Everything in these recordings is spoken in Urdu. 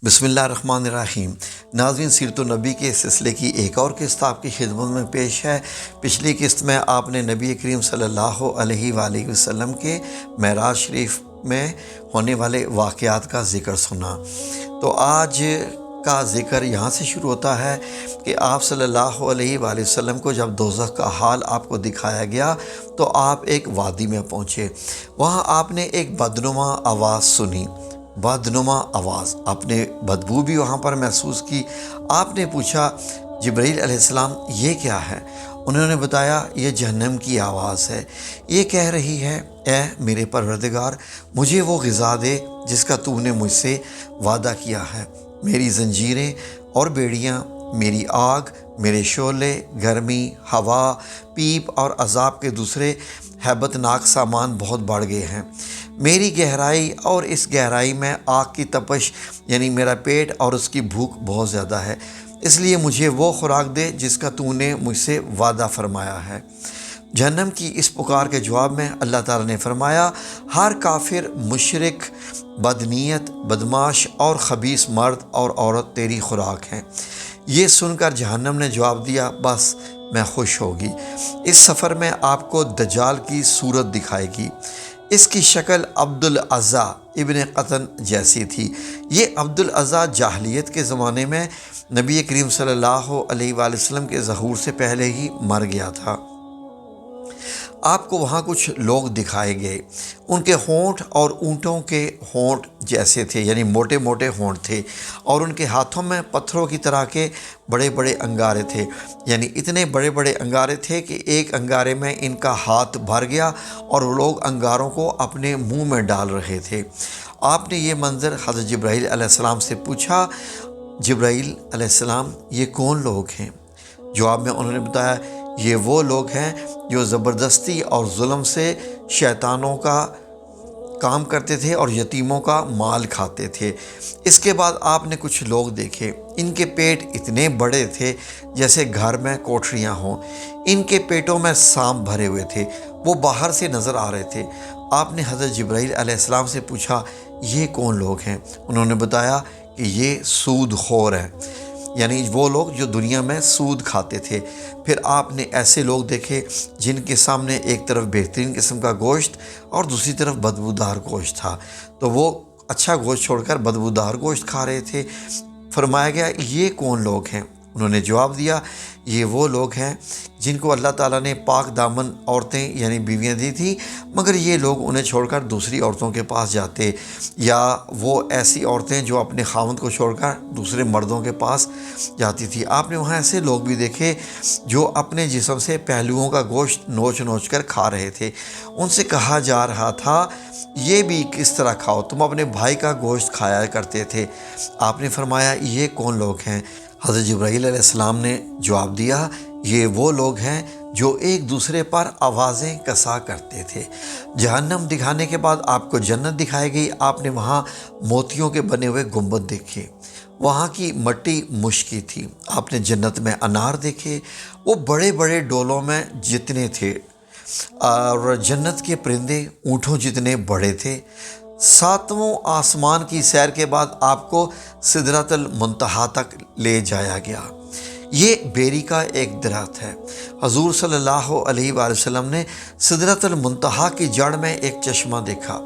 بسم اللہ الرحمن الرحیم۔ ناظرین، سیرت النبی کے سلسلے کی ایک اور قسط آپ کی خدمت میں پیش ہے۔ پچھلی قسط میں آپ نے نبی کریم صلی اللہ علیہ وآلہ وسلم کے معراج شریف میں ہونے والے واقعات کا ذکر سنا۔ تو آج کا ذکر یہاں سے شروع ہوتا ہے کہ آپ صلی اللہ علیہ وآلہ وسلم کو جب دوزخ کا حال آپ کو دکھایا گیا تو آپ ایک وادی میں پہنچے۔ وہاں آپ نے ایک بدنما آواز سنی، بدنما آواز، آپ نے بدبو بھی وہاں پر محسوس کی۔ آپ نے پوچھا جبرائیل علیہ السلام یہ کیا ہے؟ انہوں نے بتایا یہ جہنم کی آواز ہے، یہ کہہ رہی ہے اے میرے پروردگار، مجھے وہ غذا دے جس کا تو نے مجھ سے وعدہ کیا ہے۔ میری زنجیریں اور بیڑیاں، میری آگ، میرے شعلے، گرمی، ہوا، پیپ اور عذاب کے دوسرے ہیبت ناک سامان بہت بڑھ گئے ہیں۔ میری گہرائی اور اس گہرائی میں آگ کی تپش یعنی میرا پیٹ اور اس کی بھوک بہت زیادہ ہے، اس لیے مجھے وہ خوراک دے جس کا تو نے مجھ سے وعدہ فرمایا ہے۔ جہنم کی اس پکار کے جواب میں اللہ تعالیٰ نے فرمایا، ہر کافر، مشرک، بدنیت، بدماش اور خبیث مرد اور عورت تیری خوراک ہیں۔ یہ سن کر جہنم نے جواب دیا، بس میں خوش ہوگی۔ اس سفر میں آپ کو دجال کی صورت دکھائے گی۔ اس کی شکل عبدالاعضیٰ ابن قطن جیسی تھی۔ یہ عبدالاعضیٰ جاہلیت کے زمانے میں نبی کریم صلی اللہ علیہ وآلہ وسلم کے ظہور سے پہلے ہی مر گیا تھا۔ آپ کو وہاں کچھ لوگ دکھائے گئے، ان کے ہونٹ اور اونٹوں کے ہونٹ جیسے تھے، یعنی موٹے موٹے ہونٹ تھے، اور ان کے ہاتھوں میں پتھروں کی طرح کے بڑے بڑے انگارے تھے، یعنی اتنے بڑے بڑے انگارے تھے کہ ایک انگارے میں ان کا ہاتھ بھر گیا اور وہ لوگ انگاروں کو اپنے منہ میں ڈال رہے تھے۔ آپ نے یہ منظر حضرت جبرائیل علیہ السلام سے پوچھا، جبرائیل علیہ السلام یہ کون لوگ ہیں؟ جواب میں انہوں نے بتایا یہ وہ لوگ ہیں جو زبردستی اور ظلم سے شیطانوں کا کام کرتے تھے اور یتیموں کا مال کھاتے تھے۔ اس کے بعد آپ نے کچھ لوگ دیکھے، ان کے پیٹ اتنے بڑے تھے جیسے گھر میں کوٹھریاں ہوں، ان کے پیٹوں میں سانپ بھرے ہوئے تھے، وہ باہر سے نظر آ رہے تھے۔ آپ نے حضرت جبرائیل علیہ السلام سے پوچھا یہ کون لوگ ہیں؟ انہوں نے بتایا کہ یہ سود خور ہیں، یعنی وہ لوگ جو دنیا میں سود کھاتے تھے۔ پھر آپ نے ایسے لوگ دیکھے جن کے سامنے ایک طرف بہترین قسم کا گوشت اور دوسری طرف بدبودار گوشت تھا، تو وہ اچھا گوشت چھوڑ کر بدبودار گوشت کھا رہے تھے۔ فرمایا گیا یہ کون لوگ ہیں؟ انہوں نے جواب دیا یہ وہ لوگ ہیں جن کو اللہ تعالیٰ نے پاک دامن عورتیں یعنی بیویاں دی تھیں، مگر یہ لوگ انہیں چھوڑ کر دوسری عورتوں کے پاس جاتے، یا وہ ایسی عورتیں جو اپنے خاوند کو چھوڑ کر دوسرے مردوں کے پاس جاتی تھی۔ آپ نے وہاں ایسے لوگ بھی دیکھے جو اپنے جسم سے پہلوؤں کا گوشت نوچ نوچ کر کھا رہے تھے۔ ان سے کہا جا رہا تھا یہ بھی کس طرح کھاؤ، تم اپنے بھائی کا گوشت کھایا کرتے تھے۔ آپ نے فرمایا یہ کون لوگ ہیں؟ حضرت جبرائیل علیہ السلام نے جواب دیا یہ وہ لوگ ہیں جو ایک دوسرے پر آوازیں کسا کرتے تھے۔ جہنم دکھانے کے بعد آپ کو جنت دکھائی گئی۔ آپ نے وہاں موتیوں کے بنے ہوئے گنبد دیکھے، وہاں کی مٹی مشکی تھی۔ آپ نے جنت میں انار دیکھے، وہ بڑے بڑے ڈولوں میں جتنے تھے، اور جنت کے پرندے اونٹوں جتنے بڑے تھے۔ ساتواں آسمان کی سیر کے بعد آپ کو سدرۃ المنتہا تک لے جایا گیا۔ یہ بیری کا ایک درخت ہے۔ حضور صلی اللہ علیہ وآلہ وسلم نے سدرۃ المنتہا کی جڑ میں ایک چشمہ دیکھا،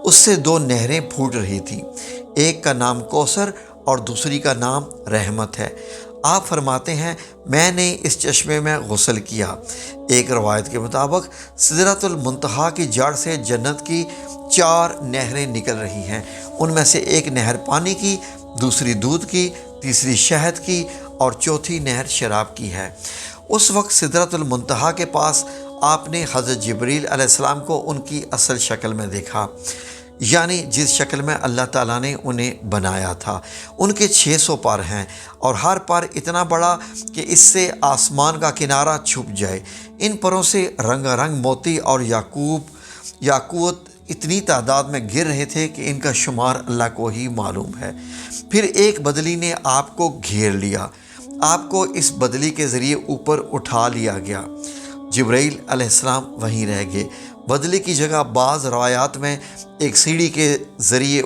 اس سے دو نہریں پھوٹ رہی تھیں، ایک کا نام کوثر اور دوسری کا نام رحمت ہے۔ آپ فرماتے ہیں میں نے اس چشمے میں غسل کیا۔ ایک روایت کے مطابق سدرۃ المنتہا کی جڑ سے جنت کی 4 نہریں نکل رہی ہیں، ان میں سے ایک نہر پانی کی، دوسری دودھ کی، تیسری شہد کی اور چوتھی نہر شراب کی ہے۔ اس وقت سدرۃ المنتہا کے پاس آپ نے حضرت جبرائیل علیہ السلام کو ان کی اصل شکل میں دیکھا، یعنی جس شکل میں اللہ تعالیٰ نے انہیں بنایا تھا۔ ان کے 600 پر ہیں اور ہر پر اتنا بڑا کہ اس سے آسمان کا کنارہ چھپ جائے۔ ان پروں سے رنگا رنگ موتی اور یاقوت اتنی تعداد میں گر رہے تھے کہ ان کا شمار اللہ کو ہی معلوم ہے۔ پھر ایک بدلی نے آپ کو گھیر لیا، آپ کو اس بدلی کے ذریعے اوپر اٹھا لیا گیا۔ جبرائیل علیہ السلام وہیں رہ گئے۔ بدلے کی جگہ بعض روایات میں ایک سیڑھی کے ذریعے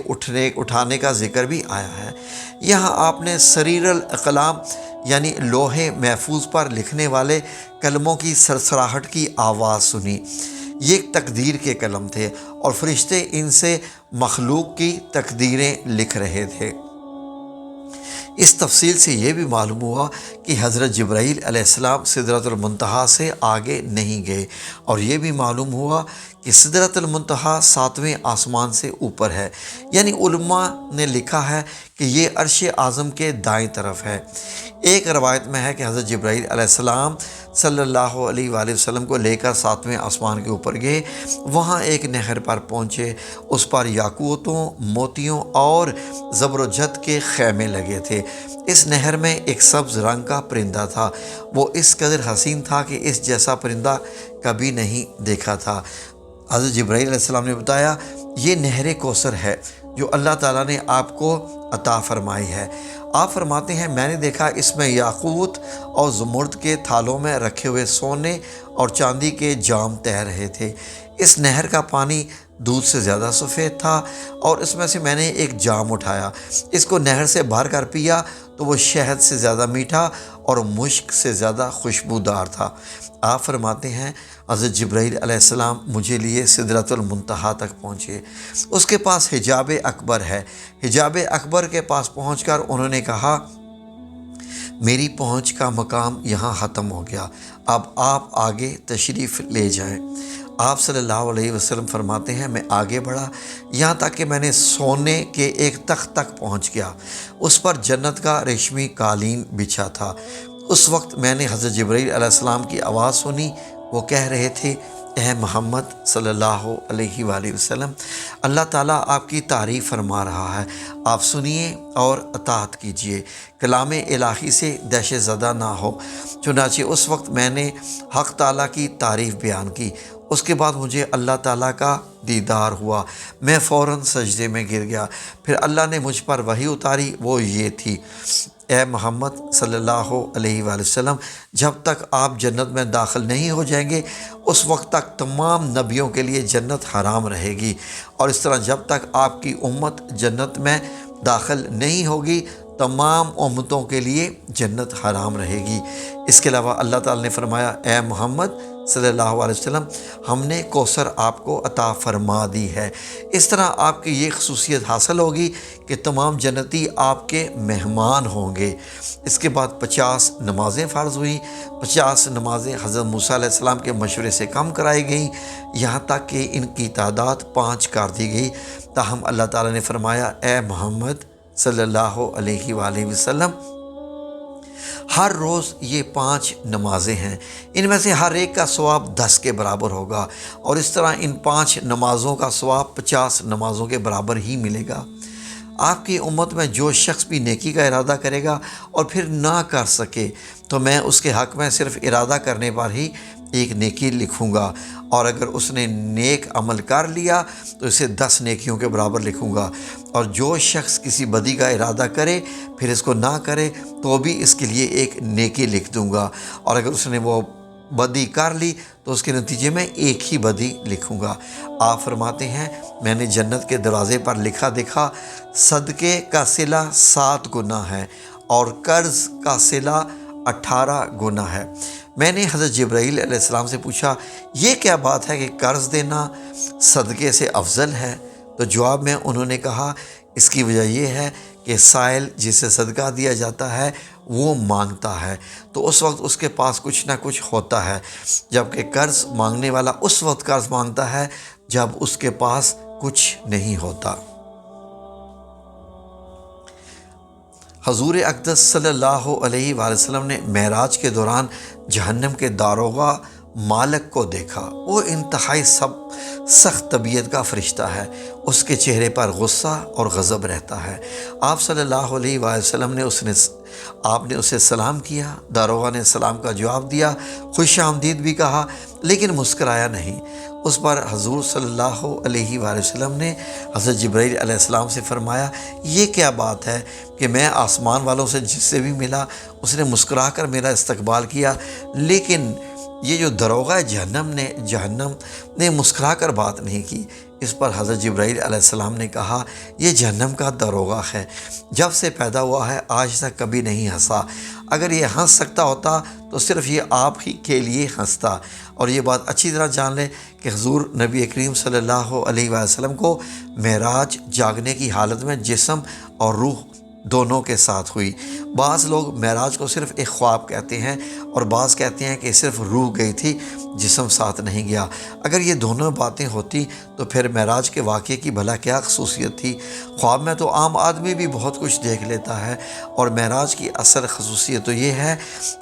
اٹھانے کا ذکر بھی آیا ہے۔ یہاں آپ نے سریر الاقلام یعنی لوہے محفوظ پر لکھنے والے کلموں کی سرسراہٹ کی آواز سنی۔ یہ ایک تقدیر کے کلم تھے اور فرشتے ان سے مخلوق کی تقدیریں لکھ رہے تھے۔ اس تفصیل سے یہ بھی معلوم ہوا کہ حضرت جبرائیل علیہ السلام سدرۃ المنتہا سے آگے نہیں گئے، اور یہ بھی معلوم ہوا کہ سدرۃ المنتہا 7ویں آسمان سے اوپر ہے، یعنی علماء نے لکھا ہے کہ یہ عرش اعظم کے دائیں طرف ہے۔ ایک روایت میں ہے کہ حضرت جبرائیل علیہ السلام صلی اللہ علیہ وآلہ وسلم کو لے کر 7ویں آسمان کے اوپر گئے، وہاں ایک نہر پر پہنچے، اس پر یاقوتوں، موتیوں اور زبرجد کے خیمے لگے تھے۔ اس نہر میں ایک سبز رنگ کا پرندہ تھا، وہ اس قدر حسین تھا کہ اس جیسا پرندہ کبھی نہیں دیکھا تھا۔ حضرت جبرائیل علیہ السلام نے بتایا، یہ نہر کوثر ہے جو اللہ تعالیٰ نے آپ کو عطا فرمائی ہے۔ آپ فرماتے ہیں، میں نے دیکھا اس میں یاقوت اور زمرد کے تھالوں میں رکھے ہوئے سونے اور چاندی کے جام تیر رہے تھے۔ اس نہر کا پانی دودھ سے زیادہ سفید تھا، اور اس میں سے میں نے ایک جام اٹھایا، اس کو نہر سے بھر کر پیا تو وہ شہد سے زیادہ میٹھا اور مشک سے زیادہ خوشبودار تھا۔ آپ فرماتے ہیں، حضرت جبرائیل علیہ السلام مجھے لیے سدرۃ المنتہا تک پہنچے۔ اس کے پاس حجاب اکبر ہے۔ حجاب اکبر کے پاس پہنچ کر انہوں نے کہا، میری پہنچ کا مقام یہاں ختم ہو گیا، اب آپ آگے تشریف لے جائیں۔ آپ صلی اللہ علیہ وسلم فرماتے ہیں، میں آگے بڑھا یہاں تک کہ میں نے سونے کے ایک تخت تک پہنچ گیا، اس پر جنت کا ریشمی قالین بچھا تھا۔ اس وقت میں نے حضرت جبرائیل علیہ السلام کی آواز سنی، وہ کہہ رہے تھے، اے محمد صلی اللہ علیہ وآلہ وسلم، اللہ تعالیٰ آپ کی تعریف فرما رہا ہے، آپ سنیے اور اطاعت کیجیے، کلام الہی سے دہشت زدہ نہ ہو۔ چنانچہ اس وقت میں نے حق تعالیٰ کی تعریف بیان کی۔ اس کے بعد مجھے اللہ تعالیٰ کا دیدار ہوا، میں فوراً سجدے میں گر گیا۔ پھر اللہ نے مجھ پر وحی اتاری، وہ یہ تھی، اے محمد صلی اللہ علیہ وآلہ وسلم، جب تک آپ جنت میں داخل نہیں ہو جائیں گے اس وقت تک تمام نبیوں کے لیے جنت حرام رہے گی، اور اس طرح جب تک آپ کی امت جنت میں داخل نہیں ہوگی تمام امتوں کے لیے جنت حرام رہے گی۔ اس کے علاوہ اللہ تعالیٰ نے فرمایا، اے محمد صلی اللہ علیہ وسلم، ہم نے کوثر آپ کو عطا فرما دی ہے۔ اس طرح آپ کی یہ خصوصیت حاصل ہوگی کہ تمام جنتی آپ کے مہمان ہوں گے۔ اس کے بعد 50 نمازیں فرض ہوئیں۔ 50 نمازیں حضرت موسیٰ علیہ السلام کے مشورے سے کم کرائی گئیں، یہاں تک کہ ان کی تعداد 5 کر دی گئی۔ تاہم اللہ تعالیٰ نے فرمایا، اے محمد صلی اللہ علیہ وآلہ وسلم، ہر روز یہ 5 نمازیں ہیں، ان میں سے ہر ایک کا ثواب 10 کے برابر ہوگا، اور اس طرح ان 5 نمازوں کا ثواب 50 نمازوں کے برابر ہی ملے گا۔ آپ کی امت میں جو شخص بھی نیکی کا ارادہ کرے گا اور پھر نہ کر سکے تو میں اس کے حق میں صرف ارادہ کرنے پر ہی ایک نیکی لکھوں گا، اور اگر اس نے نیک عمل کر لیا تو اسے 10 نیکیوں کے برابر لکھوں گا، اور جو شخص کسی بدی کا ارادہ کرے پھر اس کو نہ کرے تو بھی اس کے لیے ایک نیکی لکھ دوں گا، اور اگر اس نے وہ بدی کر لی تو اس کے نتیجے میں ایک ہی بدی لکھوں گا۔ آپ فرماتے ہیں، میں نے جنت کے دروازے پر لکھا دیکھا، صدقے کا صلہ 7 گنا ہے اور قرض کا صلہ 18 گنا ہے۔ میں نے حضرت جبرائیل علیہ السلام سے پوچھا، یہ کیا بات ہے کہ قرض دینا صدقے سے افضل ہے؟ تو جواب میں انہوں نے کہا، اس کی وجہ یہ ہے کہ سائل جسے صدقہ دیا جاتا ہے وہ مانگتا ہے تو اس وقت اس کے پاس کچھ نہ کچھ ہوتا ہے، جبکہ قرض مانگنے والا اس وقت قرض مانگتا ہے جب اس کے پاس کچھ نہیں ہوتا۔ حضور اقدس صلی اللہ علیہ وآلہ وسلم نے معراج کے دوران جہنم کے داروغہ مالک کو دیکھا۔ وہ انتہائی سخت طبیعت کا فرشتہ ہے، اس کے چہرے پر غصہ اور غضب رہتا ہے۔ آپ صلی اللہ علیہ وآلہ وسلم نے آپ نے اسے سلام کیا، داروغہ نے سلام کا جواب دیا، خوش آمدید بھی کہا، لیکن مسکرایا نہیں۔ اس پر حضور صلی اللہ علیہ وآلہ وسلم نے حضرت جبرائیل علیہ السلام سے فرمایا، یہ کیا بات ہے کہ میں آسمان والوں سے جس سے بھی ملا اس نے مسکرا کر میرا استقبال کیا، لیکن یہ جو دروغہ جہنم نے مسکرا کر بات نہیں کی۔ اس پر حضرت جبرائیل علیہ السلام نے کہا، یہ جہنم کا دروغہ ہے، جب سے پیدا ہوا ہے آج تک کبھی نہیں ہنسا۔ اگر یہ ہنس سکتا ہوتا تو صرف یہ آپ ہی کے لیے ہنستا۔ اور یہ بات اچھی طرح جان لیں کہ حضور نبی کریم صلی اللہ علیہ وسلم کو معراج جاگنے کی حالت میں جسم اور روح دونوں کے ساتھ ہوئی۔ بعض لوگ معراج کو صرف ایک خواب کہتے ہیں اور بعض کہتے ہیں کہ صرف روح گئی تھی، جسم ساتھ نہیں گیا۔ اگر یہ دونوں باتیں ہوتی تو پھر معراج کے واقعے کی بھلا کیا خصوصیت تھی؟ خواب میں تو عام آدمی بھی بہت کچھ دیکھ لیتا ہے، اور معراج کی اصل خصوصیت تو یہ ہے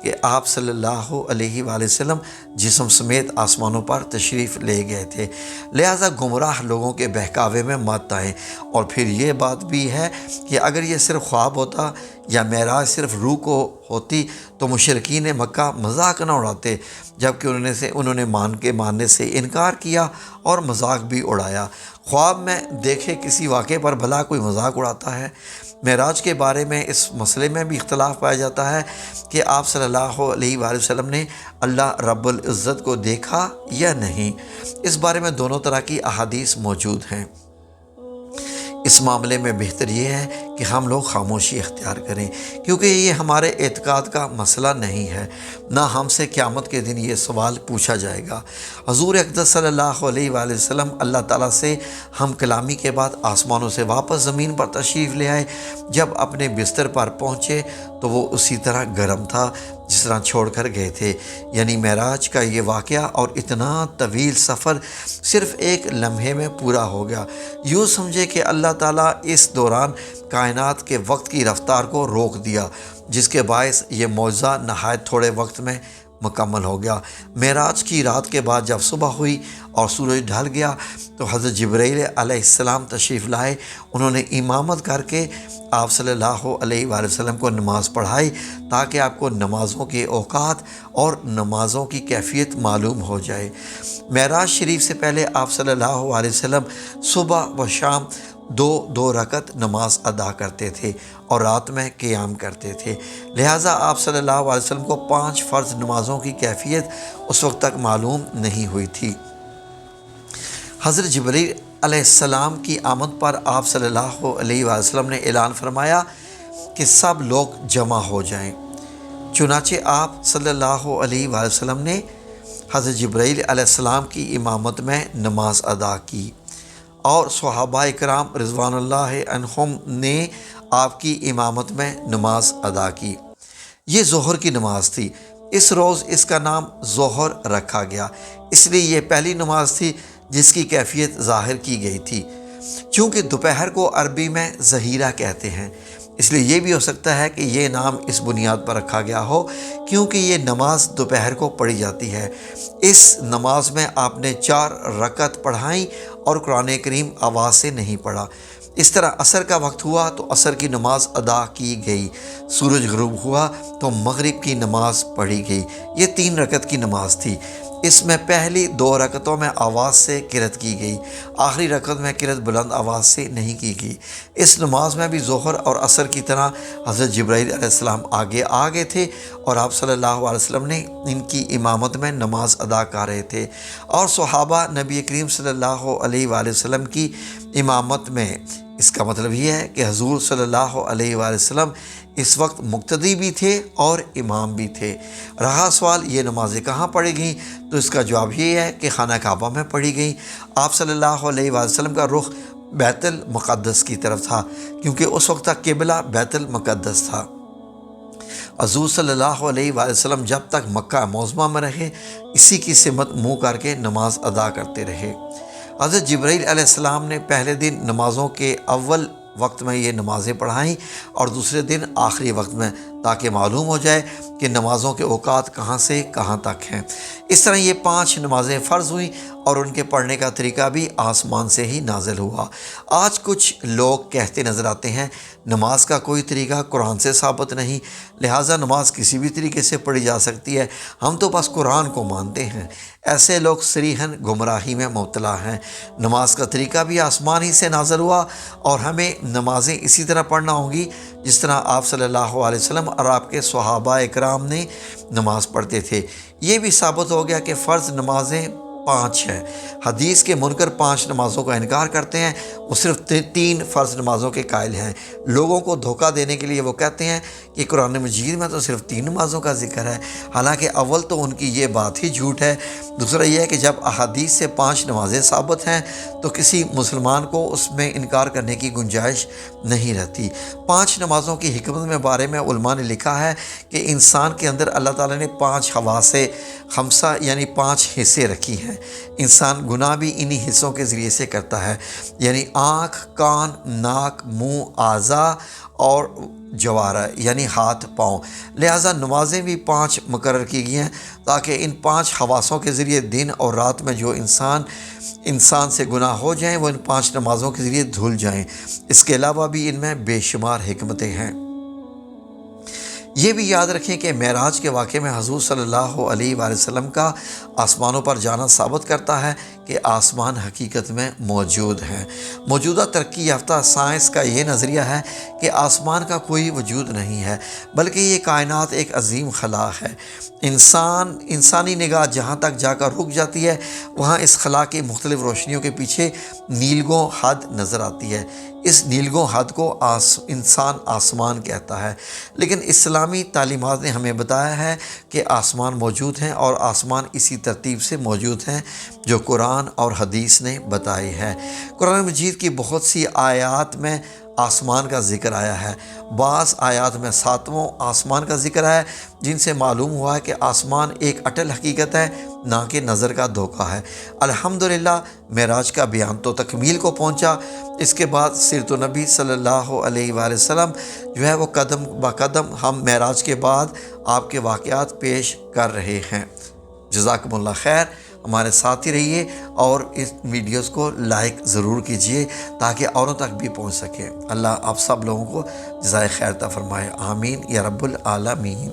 کہ آپ صلی اللہ علیہ وآلہ وسلم جسم سمیت آسمانوں پر تشریف لے گئے تھے۔ لہٰذا گمراہ لوگوں کے بہکاوے میں مت آئیں۔ اور پھر یہ بات بھی ہے کہ اگر یہ صرف خواب ہوتا یا معراج صرف روح کو ہوتی تو مشرکین مکہ مذاق نہ اڑاتے، جبکہ انہوں نے ماننے سے انکار کیا اور مذاق بھی اڑایا۔ خواب میں دیکھے کسی واقعے پر بھلا کوئی مذاق اڑاتا ہے؟ معراج کے بارے میں اس مسئلے میں بھی اختلاف پایا جاتا ہے کہ آپ صلی اللہ علیہ وآلہ وسلم نے اللہ رب العزت کو دیکھا یا نہیں۔ اس بارے میں دونوں طرح کی احادیث موجود ہیں۔ اس معاملے میں بہتر یہ ہے کہ ہم لوگ خاموشی اختیار کریں، کیونکہ یہ ہمارے اعتقاد کا مسئلہ نہیں ہے، نہ ہم سے قیامت کے دن یہ سوال پوچھا جائے گا۔ حضور اقدس صلی اللہ علیہ وآلہ وسلم اللہ تعالیٰ سے ہم کلامی کے بعد آسمانوں سے واپس زمین پر تشریف لے آئے۔ جب اپنے بستر پر پہنچے تو وہ اسی طرح گرم تھا جس طرح چھوڑ کر گئے تھے۔ یعنی معراج کا یہ واقعہ اور اتنا طویل سفر صرف ایک لمحے میں پورا ہو گیا۔ یوں سمجھے کہ اللہ تعالیٰ اس دوران کائنات کے وقت کی رفتار کو روک دیا، جس کے باعث یہ معجزہ نہایت تھوڑے وقت میں مکمل ہو گیا۔ معراج کی رات کے بعد جب صبح ہوئی اور سورج ڈھل گیا تو حضرت جبرائیل علیہ السلام تشریف لائے۔ انہوں نے امامت کر کے آپ صلی اللہ علیہ وآلہ وسلم کو نماز پڑھائی تاکہ آپ کو نمازوں کے اوقات اور نمازوں کی کیفیت معلوم ہو جائے۔ معراج شریف سے پہلے آپ صلی اللہ علیہ وسلم صبح و شام دو رکعت نماز ادا کرتے تھے اور رات میں قیام کرتے تھے۔ لہٰذا آپ صلی اللہ علیہ وسلم کو 5 فرض نمازوں کی کیفیت اس وقت تک معلوم نہیں ہوئی تھی۔ حضرت جبرائیل علیہ السلام کی آمد پر آپ صلی اللہ علیہ وآلہ وسلم نے اعلان فرمایا کہ سب لوگ جمع ہو جائیں۔ چنانچہ آپ صلی اللہ علیہ وآلہ وسلم نے حضرت جبرائیل علیہ السلام کی امامت میں نماز ادا کی اور صحابہ کرام رضوان اللہ عنہم نے آپ کی امامت میں نماز ادا کی۔ یہ ظہر کی نماز تھی۔ اس روز اس کا نام ظہر رکھا گیا، اس لیے یہ پہلی نماز تھی جس کی کیفیت ظاہر کی گئی تھی۔ چونکہ دوپہر کو عربی میں ظہیرہ کہتے ہیں، اس لیے یہ بھی ہو سکتا ہے کہ یہ نام اس بنیاد پر رکھا گیا ہو کیونکہ یہ نماز دوپہر کو پڑھی جاتی ہے۔ اس نماز میں آپ نے 4 رکعت پڑھائیں اور قرآن کریم آواز سے نہیں پڑھا۔ اس طرح عصر کا وقت ہوا تو عصر کی نماز ادا کی گئی، سورج غروب ہوا تو مغرب کی نماز پڑھی گئی۔ یہ 3 رکعت کی نماز تھی۔ اس میں پہلی 2 رکعتوں میں آواز سے قرأت کی گئی، آخری رکعت میں قرأت بلند آواز سے نہیں کی گئی۔ اس نماز میں بھی ظہر اور عصر کی طرح حضرت جبرائیل علیہ السلام آگے تھے اور آپ صلی اللہ علیہ وسلم نے ان کی امامت میں نماز ادا کر رہے تھے، اور صحابہ نبی کریم صلی اللہ علیہ وآلہ وسلم کی امامت میں۔ اس کا مطلب یہ ہے کہ حضور صلی اللہ علیہ وآلہ وسلم اس وقت مقتدی بھی تھے اور امام بھی تھے۔ رہا سوال یہ نمازیں کہاں پڑھی گئیں، تو اس کا جواب یہ ہے کہ خانہ کعبہ میں پڑھی گئیں۔ آپ صلی اللہ علیہ وآلہ وسلم کا رخ بیت المقدس کی طرف تھا کیونکہ اس وقت تک قبلہ بیت المقدس تھا۔ حضور صلی اللہ علیہ وآلہ وسلم جب تک مکہ معظمہ میں رہے اسی کی سمت منہ کر کے نماز ادا کرتے رہے۔ حضرت جبرائیل علیہ السلام نے پہلے دن نمازوں کے اول وقت میں یہ نمازیں پڑھائیں اور دوسرے دن آخری وقت میں، تاکہ معلوم ہو جائے کہ نمازوں کے اوقات کہاں سے کہاں تک ہیں۔ اس طرح یہ 5 نمازیں فرض ہوئیں اور ان کے پڑھنے کا طریقہ بھی آسمان سے ہی نازل ہوا۔ آج کچھ لوگ کہتے نظر آتے ہیں نماز کا کوئی طریقہ قرآن سے ثابت نہیں، لہٰذا نماز کسی بھی طریقے سے پڑھی جا سکتی ہے، ہم تو بس قرآن کو مانتے ہیں۔ ایسے لوگ صریحاً گمراہی میں مبتلا ہیں۔ نماز کا طریقہ بھی آسمان ہی سے نازل ہوا اور ہمیں نمازیں اسی طرح پڑھنا ہوں گی جس طرح آپ صلی اللہ علیہ وسلم اور آپ کے صحابہ اکرام نے نماز پڑھتے تھے۔ یہ بھی ثابت ہو گیا کہ فرض نمازیں 5 ہیں۔ حدیث کے منکر 5 نمازوں کا انکار کرتے ہیں، وہ صرف 3 فرض نمازوں کے قائل ہیں۔ لوگوں کو دھوکہ دینے کے لیے وہ کہتے ہیں کہ قرآن مجید میں تو صرف 3 نمازوں کا ذکر ہے، حالانکہ اول تو ان کی یہ بات ہی جھوٹ ہے۔ دوسرا یہ ہے کہ جب احادیث سے 5 نمازیں ثابت ہیں تو کسی مسلمان کو اس میں انکار کرنے کی گنجائش نہیں رہتی۔ 5 نمازوں کی حکمت میں بارے میں علماء نے لکھا ہے کہ انسان کے اندر اللہ تعالیٰ نے 5 حواس خمسہ یعنی 5 حصے رکھی ہیں۔ انسان گناہ بھی انہی حصوں کے ذریعے سے کرتا ہے، یعنی آنکھ، کان، ناک، منہ، اعضاء اور جوارح یعنی ہاتھ پاؤں۔ لہٰذا نمازیں بھی 5 مقرر کی گئی ہیں تاکہ ان 5 حواسوں کے ذریعے دن اور رات میں جو انسان سے گناہ ہو جائیں وہ ان 5 نمازوں کے ذریعے دھل جائیں۔ اس کے علاوہ بھی ان میں بے شمار حکمتیں ہیں۔ یہ بھی یاد رکھیں کہ معراج کے واقعے میں حضور صلی اللہ علیہ وآلہ وسلم کا آسمانوں پر جانا ثابت کرتا ہے کہ آسمان حقیقت میں موجود ہیں۔ موجودہ ترقی یافتہ سائنس کا یہ نظریہ ہے کہ آسمان کا کوئی وجود نہیں ہے، بلکہ یہ کائنات ایک عظیم خلا ہے۔ انسانی نگاہ جہاں تک جا کر رک جاتی ہے وہاں اس خلا کی مختلف روشنیوں کے پیچھے نیلگوں حد نظر آتی ہے۔ اس نیلگوں حد کو انسان آسمان کہتا ہے، لیکن اسلامی تعلیمات نے ہمیں بتایا ہے کہ آسمان موجود ہیں اور آسمان اسی ترتیب سے موجود ہیں جو قرآن اور حدیث نے بتائی ہے۔ قرآن مجید کی بہت سی آیات میں آسمان کا ذکر آیا ہے، بعض آیات میں 7واں آسمان کا ذکر ہے، جن سے معلوم ہوا ہے کہ آسمان ایک اٹل حقیقت ہے، نہ کہ نظر کا دھوکہ ہے۔ الحمدللہ معراج کا بیان تو تکمیل کو پہنچا۔ اس کے بعد سیرت النبی صلی اللہ علیہ وآلہ وسلم جو ہے وہ قدم بقدم ہم معراج کے بعد آپ کے واقعات پیش کر رہے ہیں۔ جزاکم اللہ خیر، ہمارے ساتھ ہی رہیے اور اس ویڈیوز کو لائک ضرور کیجیے تاکہ اوروں تک بھی پہنچ سکے۔ اللہ آپ سب لوگوں کو جزائے خیر عطا فرمائے، آمین یا رب العالمین۔